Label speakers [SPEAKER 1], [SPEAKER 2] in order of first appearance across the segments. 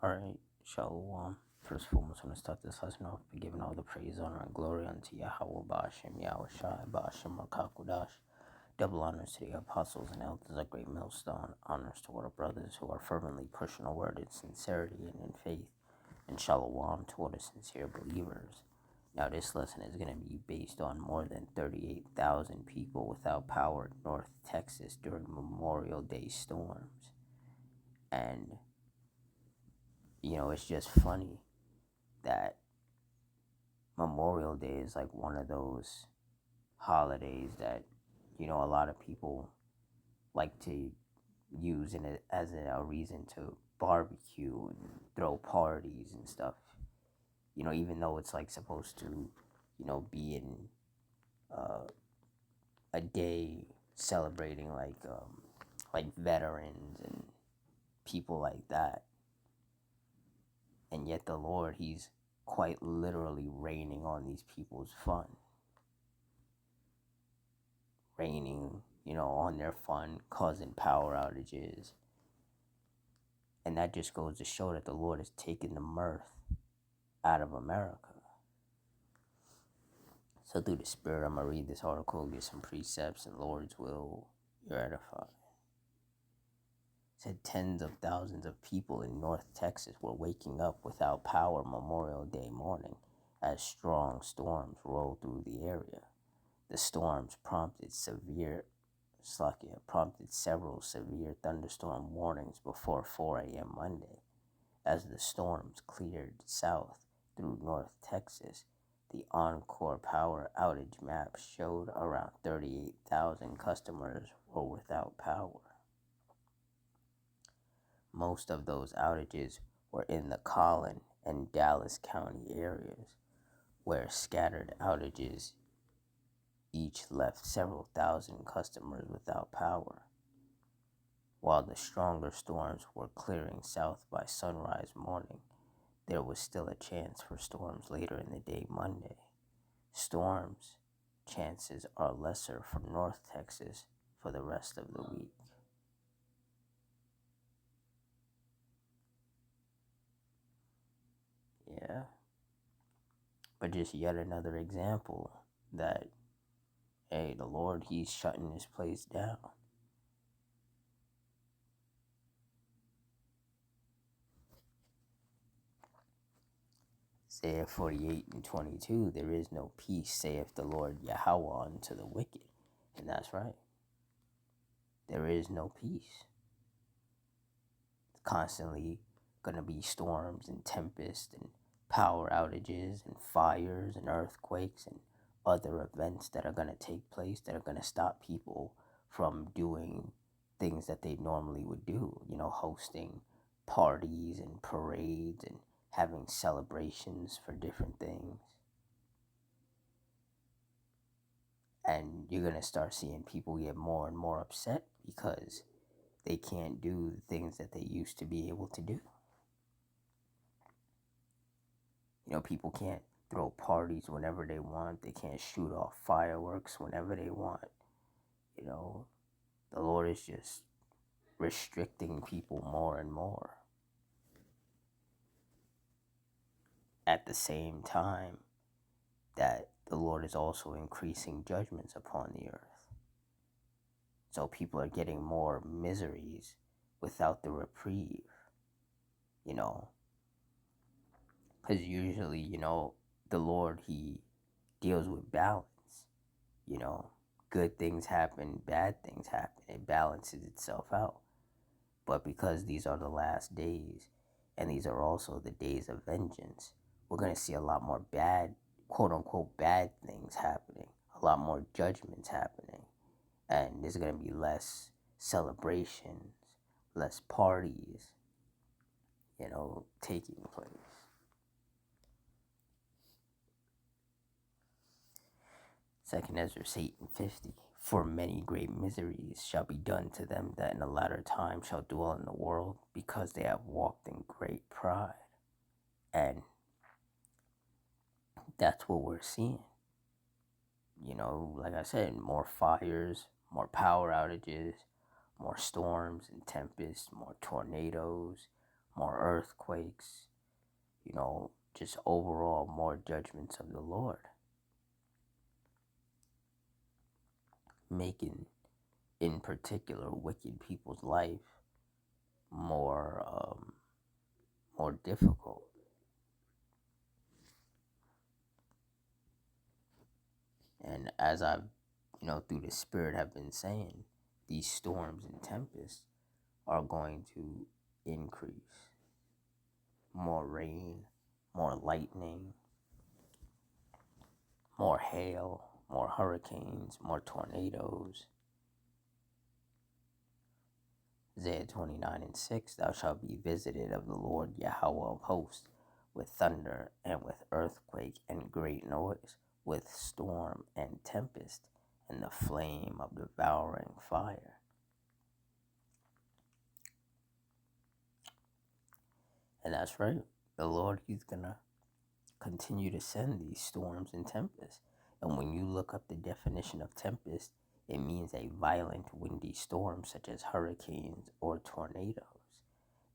[SPEAKER 1] Alright, Shalom. First of all, I'm going to start this lesson off by giving all the praise, honor, and glory unto Yahweh Ba'ashem, Yahweh Shai, Ba'ashem, Rakakudash. Double honors to the apostles and elders, a great millstone. Honors to all the brothers who are fervently pushing the word in sincerity and in faith. And Shalom to all the sincere believers. Now, this lesson is going to be based on more than 38,000 people without power in North Texas during Memorial Day storms. And it's just funny that Memorial Day is like one of those holidays that, a lot of people like to use as a reason to barbecue and throw parties and stuff. Even though it's like supposed to, be in a day celebrating like veterans and people like that. And yet the Lord, he's quite literally raining on these people's fun. Raining, on their fun, causing power outages. And that just goes to show that the Lord has taken the mirth out of America. So through the Spirit, I'm going to read this article, get some precepts, and Lord's will, you're edified. It said tens of thousands of people in North Texas were waking up without power Memorial Day morning as strong storms rolled through the area. The storms prompted several severe thunderstorm warnings before 4 a.m. Monday. As the storms cleared south through North Texas, the Encore power outage map showed around 38,000 customers were without power. Most of those outages were in the Collin and Dallas County areas, where scattered outages each left several thousand customers without power. While the stronger storms were clearing south by sunrise morning, there was still a chance for storms later in the day Monday. Storms chances are lesser for North Texas for the rest of the week. Yeah. But just yet another example that, hey, the Lord, he's shutting this place down. Isaiah 48 and 22, there is no peace, saith the Lord Yahweh unto the wicked. And that's right. There is no peace. It's constantly going to be storms and tempests and power outages and fires and earthquakes and other events that are going to take place that are going to stop people from doing things that they normally would do, hosting parties and parades and having celebrations for different things. And you're going to start seeing people get more and more upset because they can't do the things that they used to be able to do. People can't throw parties whenever they want. They can't shoot off fireworks whenever they want. The Lord is just restricting people more and more. At the same time that the Lord is also increasing judgments upon the earth. So people are getting more miseries without the reprieve, Because usually, the Lord, he deals with balance, Good things happen, bad things happen. It balances itself out. But because these are the last days, and these are also the days of vengeance, we're going to see a lot more bad, quote unquote, bad things happening, a lot more judgments happening. And there's going to be less celebrations, less parties, taking place. Second Ezra 8 and 50. For many great miseries shall be done to them that in the latter time shall dwell in the world, because they have walked in great pride. And that's what we're seeing. Like I said, more fires, more power outages, more storms and tempests, more tornadoes, more earthquakes, just overall more judgments of the Lord, making, in particular, wicked people's life more difficult. And as I've, through the Spirit have been saying, these storms and tempests are going to increase. More rain, more lightning, more hail, more hurricanes, more tornadoes. Isaiah 29:6, thou shalt be visited of the Lord Yahweh of hosts, with thunder and with earthquake and great noise, with storm and tempest, and the flame of devouring fire. And that's right. The Lord, He's going to continue to send these storms and tempests. And when you look up the definition of tempest, it means a violent windy storm such as hurricanes or tornadoes.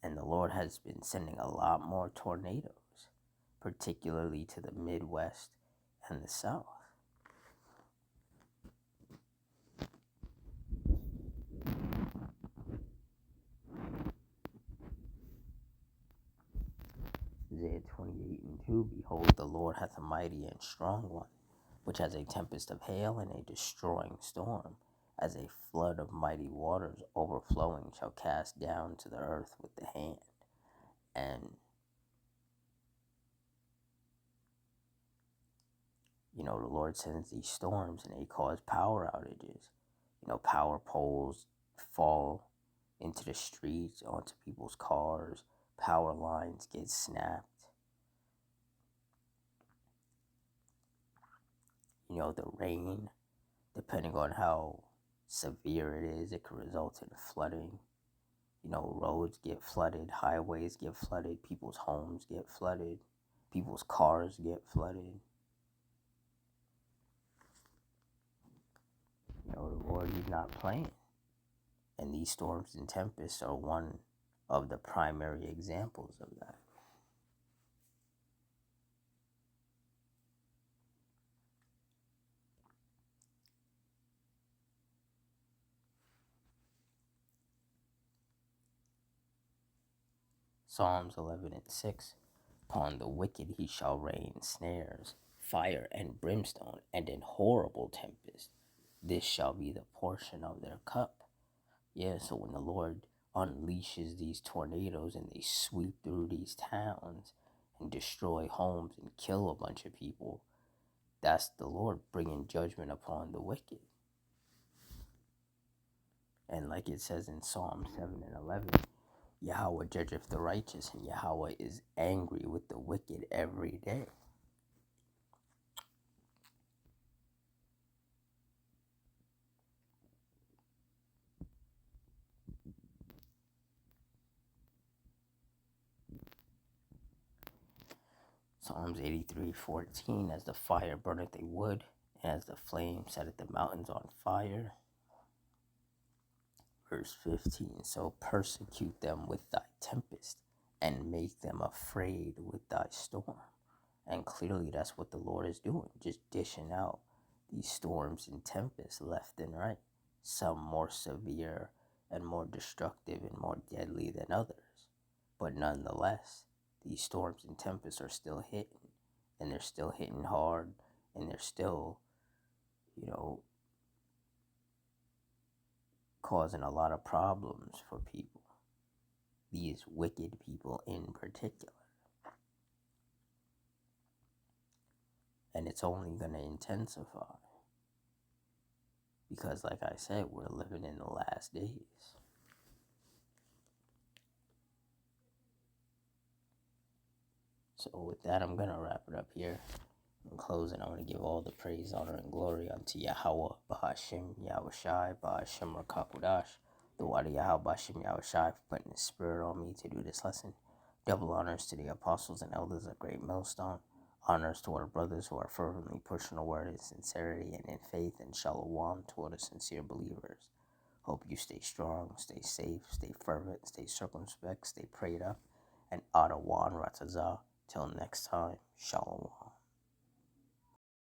[SPEAKER 1] And the Lord has been sending a lot more tornadoes, particularly to the Midwest and the South. Isaiah 28:2, behold, the Lord hath a mighty and strong one, which has a tempest of hail and a destroying storm, as a flood of mighty waters overflowing shall cast down to the earth with the hand. And, the Lord sends these storms and they cause power outages. Power poles fall into the streets, onto people's cars, power lines get snapped. The rain, depending on how severe it is, it can result in flooding. Roads get flooded, highways get flooded, people's homes get flooded, people's cars get flooded. The Lord, He's not playing. And these storms and tempests are one of the primary examples of that. Psalms 11:6, upon the wicked He shall rain snares, fire and brimstone, and in horrible tempest. This shall be the portion of their cup. Yeah, so when the Lord unleashes these tornadoes and they sweep through these towns and destroy homes and kill a bunch of people, that's the Lord bringing judgment upon the wicked. And like it says in Psalm 7:11, Yahweh judgeth the righteous, and Yahweh is angry with the wicked every day. Psalms 83:14, as the fire burneth a wood, and as the flame setteth the mountains on fire. Verse 15, so persecute them with thy tempest, and make them afraid with thy storm. And clearly that's what the Lord is doing, just dishing out these storms and tempests left and right, some more severe and more destructive and more deadly than others. But nonetheless, these storms and tempests are still hitting, and they're still hitting hard, and they're still, causing a lot of problems for people, these wicked people in particular. And it's only going to intensify because, like I said, we're living in the last days. So with that, I'm going to wrap it up here. In closing, I want to give all the praise, honor, and glory unto Yahweh, Bahashim, Yahushai, Bahashim, Rakakudash, the Wadi Yahweh, Bahashim, Yahushai, for putting His Spirit on me to do this lesson. Double honors to the apostles and elders of Great Millstone. Honors to our brothers who are fervently pushing the word in sincerity and in faith, and shalom to all the sincere believers. Hope you stay strong, stay safe, stay fervent, stay circumspect, stay prayed up, and Adawan Ratazah. Till next time, Shalom.